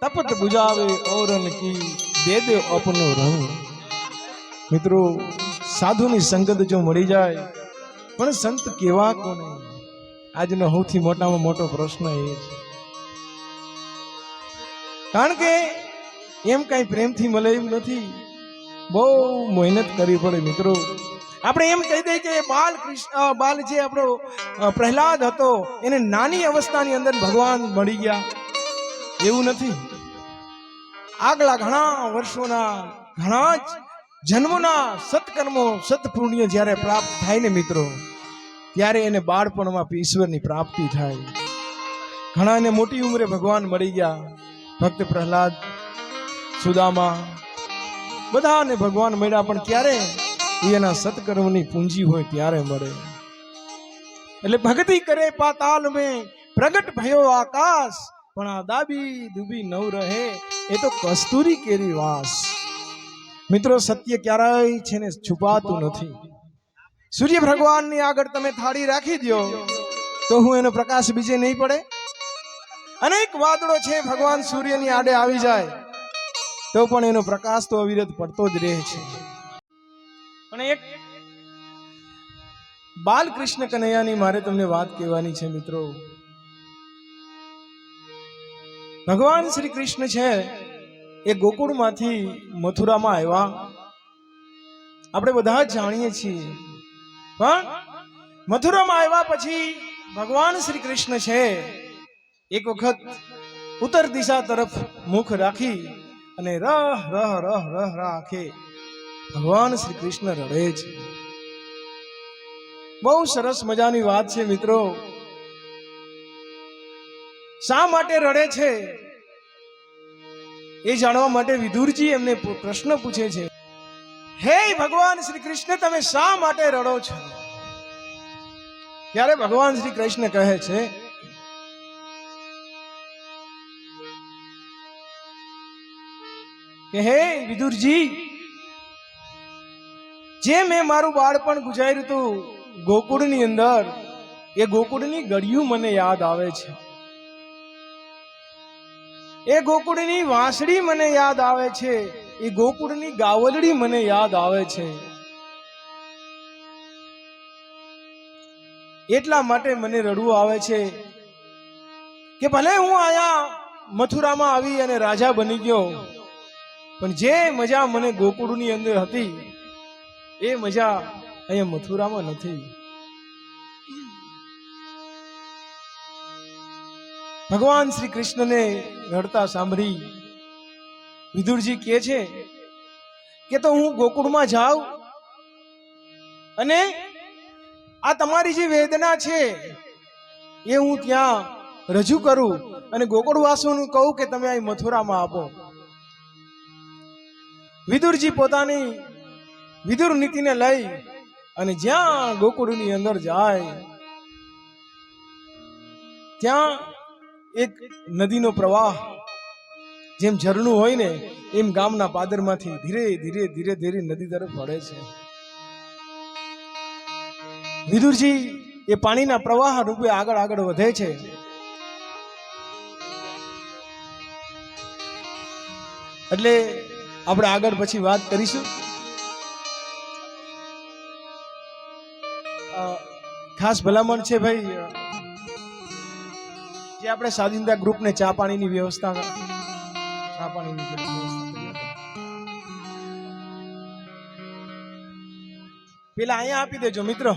तपत बुझावे औरन की दे दे अपनो रंग। મિત્રો સાધુની સંગત જો મળી જાય પણ સંત કેવા કોને, આજનો સૌથી મોટામાં મોટો પ્રશ્ન એ છે. કારણ કે એમ કઈ પ્રેમથી મળે એમ નથી, બહુ મહેનત કરવી પડે. મિત્રો આપણે એમ કહી દઈએ કે બાલ જે આપણો પ્રહલાદ હતો એને નાની અવસ્થાની અંદર ભગવાન મળી ગયા, એવું નથી. આગલા ઘણા વર્ષોના ઘણા જ જન્મોના સત્કર્મો સત્પુણ્ય જ્યારે પ્રાપ્ત થાય ને મિત્રો, ત્યારે એને બાળપણમાં ઈશ્વરની પ્રાપ્તિ થાય. ઘણાને મોટી ઉંમરે ભગવાન મળી ગયા. ભક્ત પ્રહલાદ, સુદામા, બધાને ભગવાન મળ્યા, પણ ક્યારે એના સત્કર્મની પૂંજી હોય ત્યારે મળે. એટલે ભક્તિ કરે પાતાલ મેં પ્રગટ ભયો આકાશ, પણ આ દાબી દુબી નવ રહે એ તો કસ્તુરી કેરી વાસ. મિત્રો સત્ય ક્યારેય છે ને છુપાતું નથી. સૂર્ય ભગવાનની આગળ તમે થાળી રાખી દો તો હું એનો પ્રકાશ બીજે નહીં પડે. અનેક વાદળો છે ભગવાન સૂર્યની આડે આવી જાય તો પણ એનો પ્રકાશ તો અવિરત પડતો જ રહે છે. પણ એક બાલકૃષ્ણ કનૈયાની મારે તમને વાત કહેવાની છે મિત્રો. ભગવાન શ્રી કૃષ્ણ છે એ ગોકુળમાંથી મથુરામાં આવ્યા, આપણે બધા જ જાણીએ છીએ. પણ મથુરામાં આવ્યા પછી ભગવાન શ્રી કૃષ્ણ છે એક વખત ઉત્તર દિશા તરફ મુખ રાખી અને રહ રહ રહ રહ રાખે ભગવાન શ્રી કૃષ્ણ રડે છે. બહુ સરસ મજાની વાત છે મિત્રો. શા માટે રડે છે એ જાણવા માટે વિદુરજી એમને પ્રશ્ન પૂછે છે, હે ભગવાન શ્રી કૃષ્ણ તમે શા માટે રડો છો? ત્યારે ભગવાન શ્રી કૃષ્ણ કહે છે કે હે વિદુરજી, જે મેં મારું બાળપણ ગુજાર્યું હતું ગોકુળની અંદર, એ ગોકુળની ગળિયું મને યાદ આવે છે. એ ગોકુળની વાંસળી મને યાદ આવે છે, એ ગોકુળની ગાવલડી મને યાદ આવે છે. એટલા માટે મને રડવું આવે છે કે ભલે હું આયા મથુરામાં આવી અને રાજા બની ગયો, પણ જે મજા મને ગોકુળની અંદર હતી એ મજા અહીંયા મથુરામાં નથી. ભગવાન શ્રી કૃષ્ણને રડતા સાંભળી વિદુરજી કહે છે કે તો હું ગોકુળમાં જાઉં અને આ તમારી જે વેદના છે એ હું ત્યાં રજૂ કરું અને ગોકુળવાસીઓને કહું કે તમે અહીં મથુરામાં આપો. વિદુરજી પોતાની વિદુર નીતિને લઈ અને જ્યાં ગોકુળની અંદર જાય ત્યાં એક નદીનો પ્રવાહ જેમ ઝરણું હોય ને એમ ગામના પાદરમાંથી ધીરે ધીરે ધીરે ધીરે નદી તરફ વળે છે. વિદુરજી એ પાણીના પ્રવાહ રૂપે આગળ આગળ વધે છે. એટલે આપણે આગળ પછી વાત કરીશું. ખાસ ભલામણ છે ભાઈ, જે આપણે સાજિંદા ગ્રુપને ચા પાણીની વ્યવસ્થા પેલા અહીંયા આપી દેજો મિત્રો.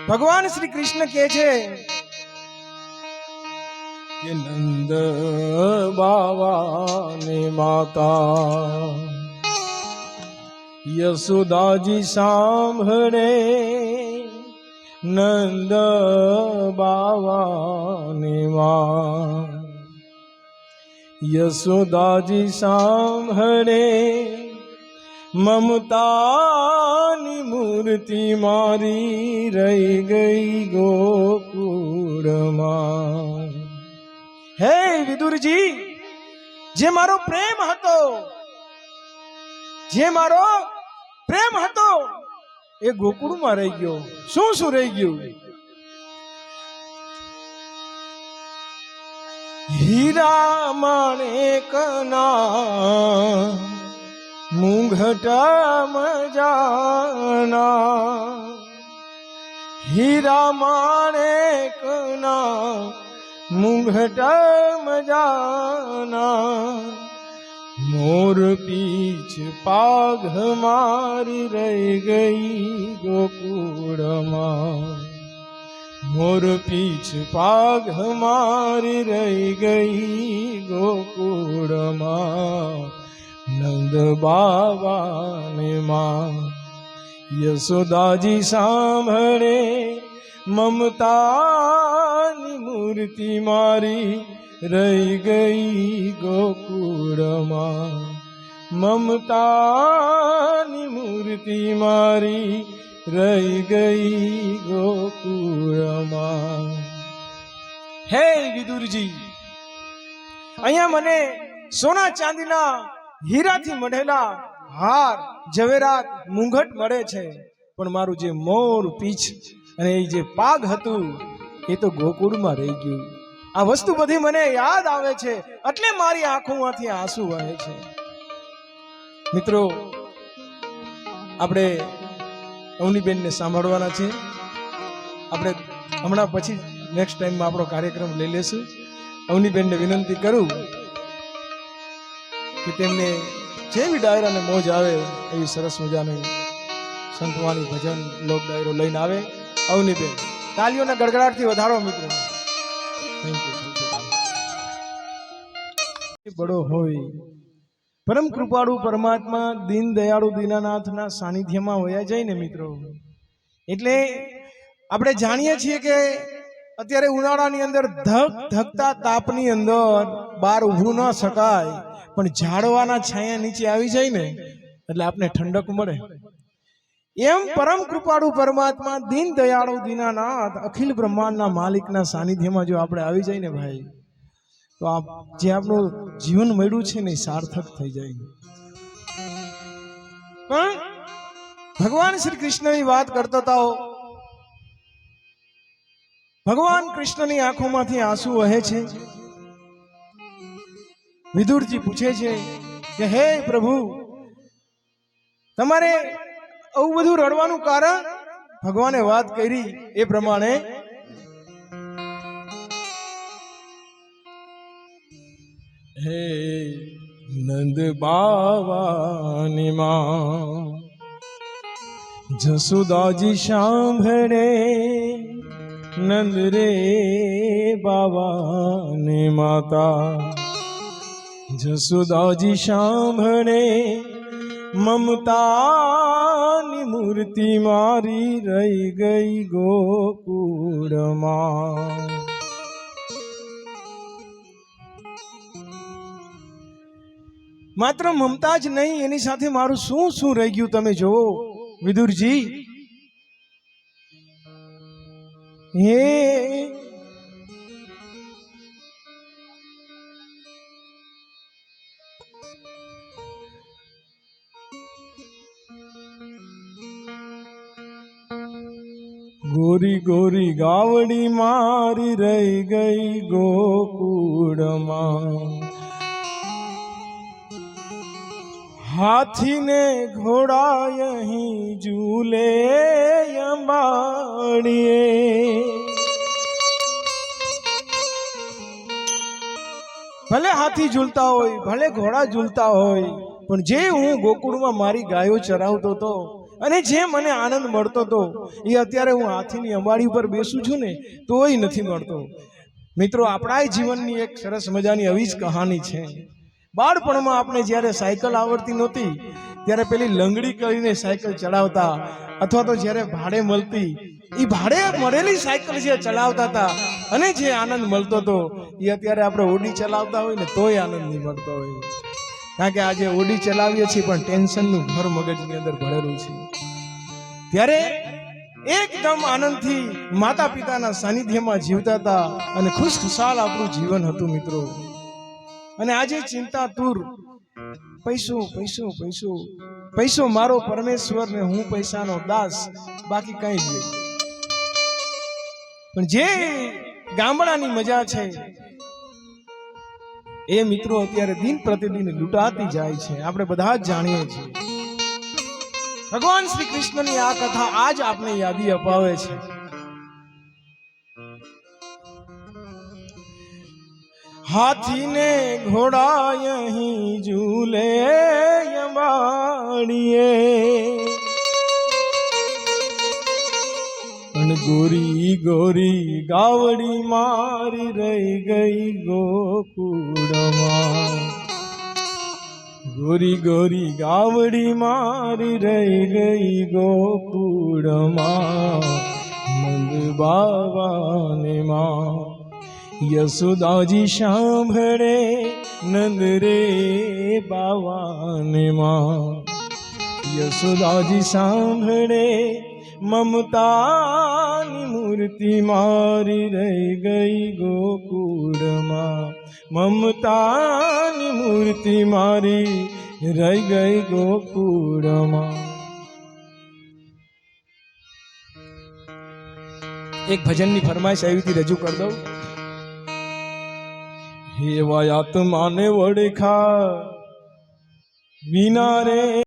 ભગવાન શ્રી કૃષ્ણ કહે છે કે નંદ બાવાની માતા યશોદાજી સાંભળે, નંદ બાવાની માં યશોદાજી સાંભળે, મમતાની મૂર્તિ મારી રહી ગઈ ગોકુળમાં. હે વિદુરજી, જે મારો પ્રેમ હતો, જે મારો પ્રેમ હતો એ ગોકુળમાં રહી ગયો. શું શું રહી ગયું? હીરા માણેકના મુંઘટ મજાના, હીરા માણેકના મુંઘટ મજાના, મોર પીછ પાઘ મારી રહી ગઈ ગોકુળમાં, મોર પીછ પાઘ મારી રહી ગઈ ગોકુળમાં, નંદ બાવાને માં યશોદાજી સાંભળે મમતાની મૂર્તિ મારી રહી ગઈ ગોકુળમાં, મમતાની મૂર્તિ મારી રહી ગઈ ગોકુળમાં. હે વિદુરજી, અહીંયા મને સોના ચાંદીના હીરાથી મઢેલા હાર ઝવેરાત મુંગટ મળે છે, પણ મારું જે મોર પીછ અને એ જે પાગ હતું એ તો ગોકુળમાં રહી ગયું. આ વસ્તુ બધી મને યાદ આવે છે એટલે મારી આંખોમાંથી આંસુ વહે છે. મિત્રો, આપણે અવનીબેનને સાંભળવાના છે. આપણે હમણાં પછી નેક્સ્ટ ટાઈમમાં આપણો કાર્યક્રમ લઈ લેશું. અવનીબેનને વિનંતી કરું કે તેમને જેવી ડાયરાને મોજ આવે એવી સરસ મજાની સંતવાણી ભજન લોક ડાયરો લઈને આવે. અવનીબેન, તાલીઓના ગડગડાટથી વધારો મિત્રો. Thank you. બડો હોય પરમ કૃપાળુ પરમાત્મા દીન દયાળુ દીનાનાથના સાનિધ્યમાં વયા જાય ને મિત્રો, એટલે આપણે જાણીએ છીએ કે અત્યારે ઉનાળાની અંદર ધકતા તાપની અંદર બહાર ઊભું ન શકાય, પણ ઝાડવાના છાયા નીચે આવી જાય ને એટલે આપણે ઠંડક મળે. એમ પરમ કૃપાળુ પરમાત્મા દીન દયાળુ દીનાનાથ અખિલ બ્રહ્માંડના માલિકના સાનિધ્યમાં જો આપણે આવી જાય ને ભાઈ, તો આ જે આપણું જીવન મળ્યું છે ને એ સાર્થક થઈ જાય. પણ ભગવાન શ્રી કૃષ્ણની વાત કરતા હતા. ભગવાન કૃષ્ણની આંખોમાંથી આંસુ વહે છે. વિદુરજી પૂછે છે કે હે પ્રભુ, તમારે આવું બધું રડવાનું કારણ? ભગવાને વાત કરી એ પ્રમાણે હે નંદ બાવાની માં જસુદાજી સાંભળે, નંદ રે બાવાને માતા જસુદાજી સાંભળે, મમતાની મૂર્તિ મારી રહી ગઈ ગોકુળમાં. માત્ર મમતા જ નહીં, એની સાથે મારું શું શું રહી ગયું તમે જોવો વિદુરજી. હે ગોરી ગોરી ગાવડી મારી રહી ગઈ ગોકુળમાં, હાથીને ઘોડા અહીં ઝૂલે અંબાડીએ. ભલે હાથી ઝૂલતા હોય, ભલે ઘોડા ઝૂલતા હોય, પણ જે હું ગોકુળમાં મારી ગાયો ચરાવતો હતો અને જે મને આનંદ મળતો હતો એ અત્યારે હું હાથીની અંબાડી ઉપર બેસું છું ને તોય નથી મળતો. મિત્રો, આપણા જીવનની એક સરસ મજાની આવી જ કહાની છે. બાળપણમાં આપણે જ્યારે સાયકલ આવડતી નહોતી ત્યારે પેલી લંગડી કરીને સાયકલ ચલાવતા, અથવા તો જ્યારે ભાડે મળતી એ ભાડે મળેલી સાયકલ જે ચલાવતા હતા અને જે આનંદ મળતો હતો એ અત્યારે આપણે ઓડી ચલાવતા હોય ને તોય આનંદ નહીં મળતો હોય. કારણ કે આજે ઓડી ચલાવીએ છીએ પણ ટેન્શનનું ઘર મગજની અંદર ભરેલું છે. ત્યારે એકદમ આનંદથી માતા પિતાના સાનિધ્યમાં જીવતા હતા અને ખુશખુશાલ આપણું જીવન હતું મિત્રો. અને આજે ચિંતા તુર, પૈસો પૈસો પૈસો પૈસો મારો પરમેશ્વર ને હું પૈસાનો દાસ, બાકી કઈ જ નહીં. પણ જે ગામડાની મજા છે, એ મિત્રો અત્યારે દિન પ્રતિદિન લૂંટાતી જાય છે, આપણે બધા જ જાણીએ છીએ. ભગવાન શ્રી કૃષ્ણની આ કથા આજ આપને યાદી અપાવે છે. हाथी ने घोड़ा यहीं झूले यमाड़िए गोरी गोरी गावड़ी मारी रही गई गोकुड़मा गोरी गोरी गावड़ी मारी रही गई गोकुड़मा नंद बाबा ने मां યશોદાજી સાંભળે નંદ રે બાવાને માં યશોદાજી સાંભળે મમતાની મૂર્તિ મારી રહી ગઈ ગોકુળમાં મમતાની મૂર્તિ મારી રહી ગઈ ગોકુળમાં. એક ભજનની ફરમાઈશ આવી હતી, રજૂ કરી દઉં. હે વાયાત્માને વડખા વિના રે